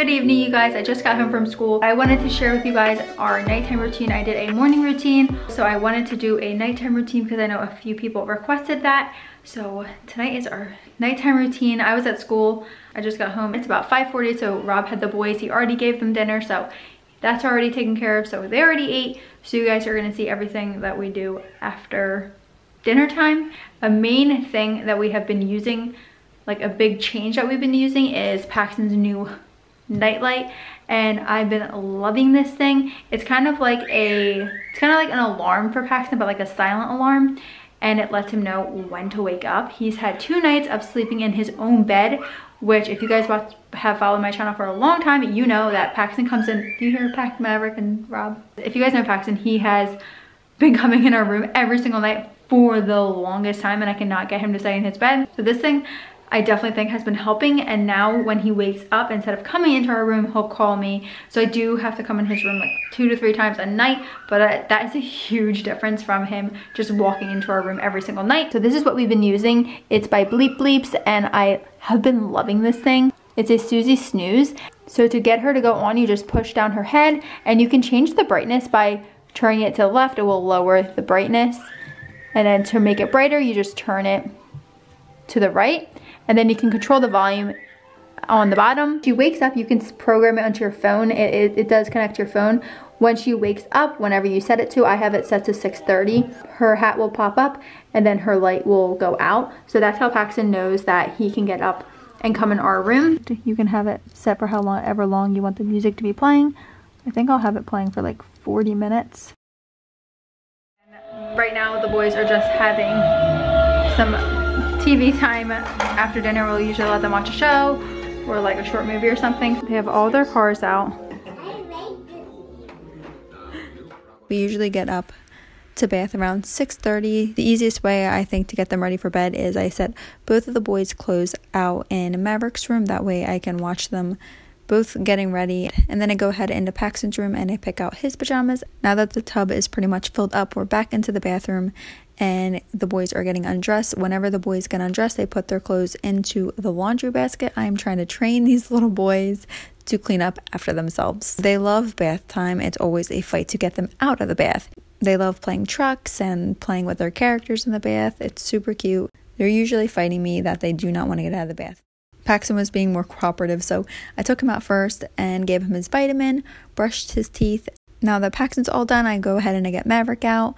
Good evening, you guys. I just got home from school. I wanted to share with you guys our nighttime routine. I did a morning routine, so I wanted to do a nighttime routine because I know a few people requested that. So tonight is our nighttime routine. I was at school. I just got home. It's about 5:40, so Rob had the boys. He already gave them dinner, so that's already taken care of. So they already ate. So you guys are gonna see everything that we do after dinner time. A main thing that we have been using, like a big change that we've been using, is Paxton's new nightlight, and I've been loving this thing. It's kind of like an alarm for Paxton, but like a silent alarm, and it lets him know when to wake up. He's had 2 nights of sleeping in his own bed, which if you guys have followed my channel for a long time, you know that Paxton comes in. Do you hear Maverick and Rob? If you guys know Paxton, he has been coming in our room every single night for the longest time, and I cannot get him to stay in his bed. So this thing I definitely think has been helping, and now when he wakes up, instead of coming into our room, he'll call me. So I do have to come in his room like 2 to 3 times a night, but that is a huge difference from him just walking into our room every single night. So this is what we've been using. It's by Bleep Bleeps, and I have been loving this thing. It's a Suzy snooze. So to get her to go on, you just push down her head, and you can change the brightness by turning it to the left. It will lower the brightness, and then to make it brighter, you just turn it to the right, and then you can control the volume on the bottom. When she wakes up, you can program it onto your phone. It does connect to your phone. When she wakes up, whenever you set it to, I have it set to 6:30, her hat will pop up and then her light will go out. So that's how Paxton knows that he can get up and come in our room. You can have it set for however long you want the music to be playing. I think I'll have it playing for like 40 minutes. Right now the boys are just having some TV time after dinner. We'll usually let them watch a show or like a short movie or something. They have all their cars out. We usually get up to bath around 6:30. The easiest way I think to get them ready for bed is I set both of the boys' clothes out in Maverick's room. That way I can watch them both getting ready, and then I go ahead into Paxton's room and I pick out his pajamas. Now that the tub is pretty much filled up, we're back into the bathroom and the boys are getting undressed. Whenever the boys get undressed, they put their clothes into the laundry basket. I'm trying to train these little boys to clean up after themselves. They love bath time. It's always a fight to get them out of the bath. They love playing trucks and playing with their characters in the bath. It's super cute. They're usually fighting me that they do not want to get out of the bath. Paxton was being more cooperative, so I took him out first and gave him his vitamin, brushed his teeth. Now that Paxton's all done, I go ahead and I get Maverick out.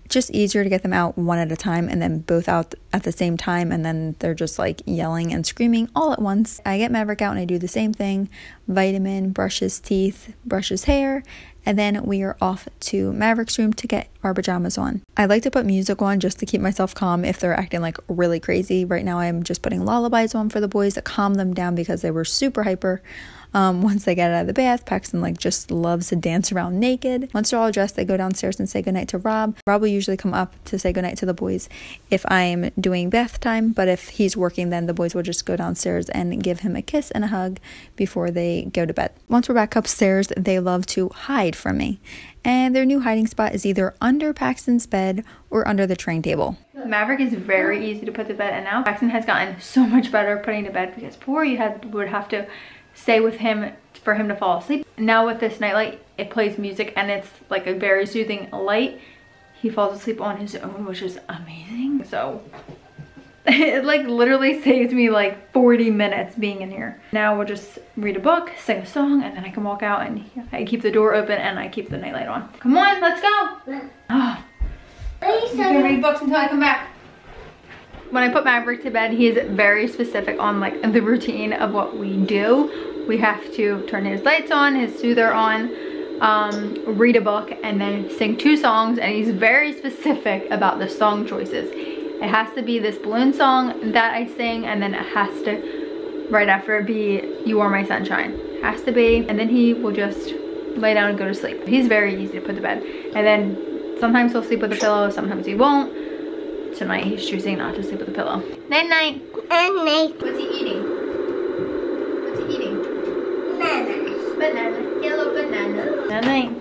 Just easier to get them out one at a time and then both out at the same time, and then they're just like yelling and screaming all at once. I get Maverick out and I do the same thing. Vitamin, brush his teeth, brush his hair, and then we are off to Maverick's room to get our pajamas on. I like to put music on just to keep myself calm if they're acting like really crazy. Right now I'm just putting lullabies on for the boys to calm them down because they were super hyper. Once they get out of the bath, Paxton like just loves to dance around naked. Once they're all dressed, they go downstairs and say goodnight to Rob. Rob will usually come up to say goodnight to the boys if I'm doing bath time, but if he's working, then the boys will just go downstairs and give him a kiss and a hug before they go to bed. Once we're back upstairs, they love to hide from me, and their new hiding spot is either under Paxton's bed or under the train table. Maverick is very easy to put to bed, and now Paxton has gotten so much better at putting to bed because before you would have to stay with him for him to fall asleep. Now with this nightlight, it plays music and it's like a very soothing light. He falls asleep on his own, which is amazing. So it like literally saves me like 40 minutes being in here. Now we'll just read a book, sing a song, and then I can walk out and I keep the door open and I keep the nightlight on. Come on, let's go. Oh, you can read books until I come back. When I put Maverick to bed, he is very specific on like the routine of what we do. We have to turn his lights on, his soother on, read a book, and then sing 2 songs, and he's very specific about the song choices. It has to be this balloon song that I sing, and then it has to, right after it, be You Are My Sunshine. It has to be, and then he will just lay down and go to sleep. He's very easy to put to bed, and then sometimes he'll sleep with a pillow, sometimes he won't. Tonight he's choosing not to sleep with a pillow. Night night. Night night. What's he eating? What's he eating? Banana. Banana. Yellow banana. Night night.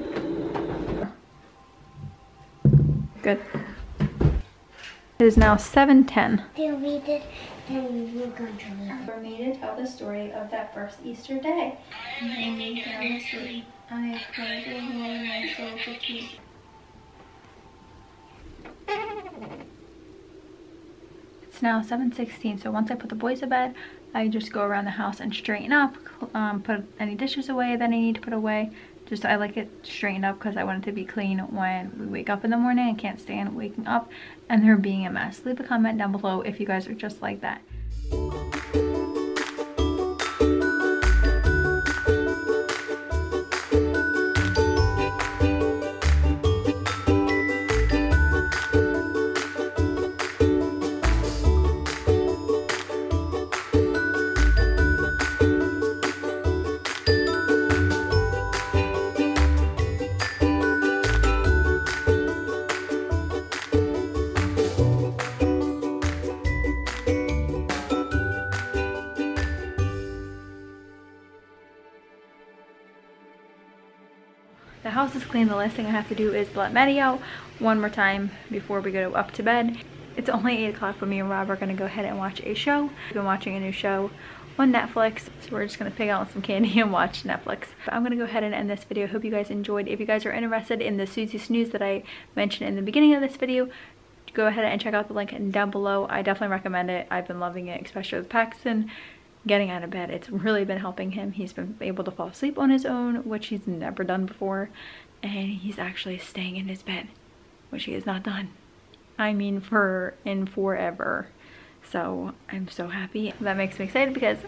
Good. It is now 7:10. Hey, you're going to live. For me to tell the story of that first Easter day. And we fell asleep. I prayed the Lord in my soul to keep. It's now 7:16, so once I put the boys to bed, I just go around the house and straighten up, put any dishes away that I need to put away. Just I like it straightened up because I want it to be clean when we wake up in the morning. I can't stand waking up and there being a mess. Leave a comment down below if you guys are just like that. The house is clean. The last thing I have to do is let Maddie out one more time before we go up to bed. It's only 8 o'clock, but me and Rob are going to go ahead and watch a show. We've been watching a new show on Netflix, so we're just going to pick out some candy and watch Netflix. But I'm going to go ahead and end this video. Hope you guys enjoyed. If you guys are interested in the Suzy snooze that I mentioned in the beginning of this video, go ahead and check out the link down below. I definitely recommend it. I've been loving it, especially with Paxton getting out of bed. It's really been helping him. He's been able to fall asleep on his own, which he's never done before, and he's actually staying in his bed, which he has not done, I mean, forever. So I'm so happy. That makes me excited because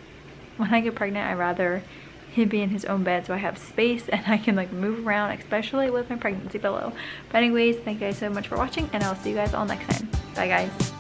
when I get pregnant, I'd rather him be in his own bed so I have space and I can like move around, especially with my pregnancy pillow. But anyways, thank you guys so much for watching, and I'll see you guys all next time. Bye guys.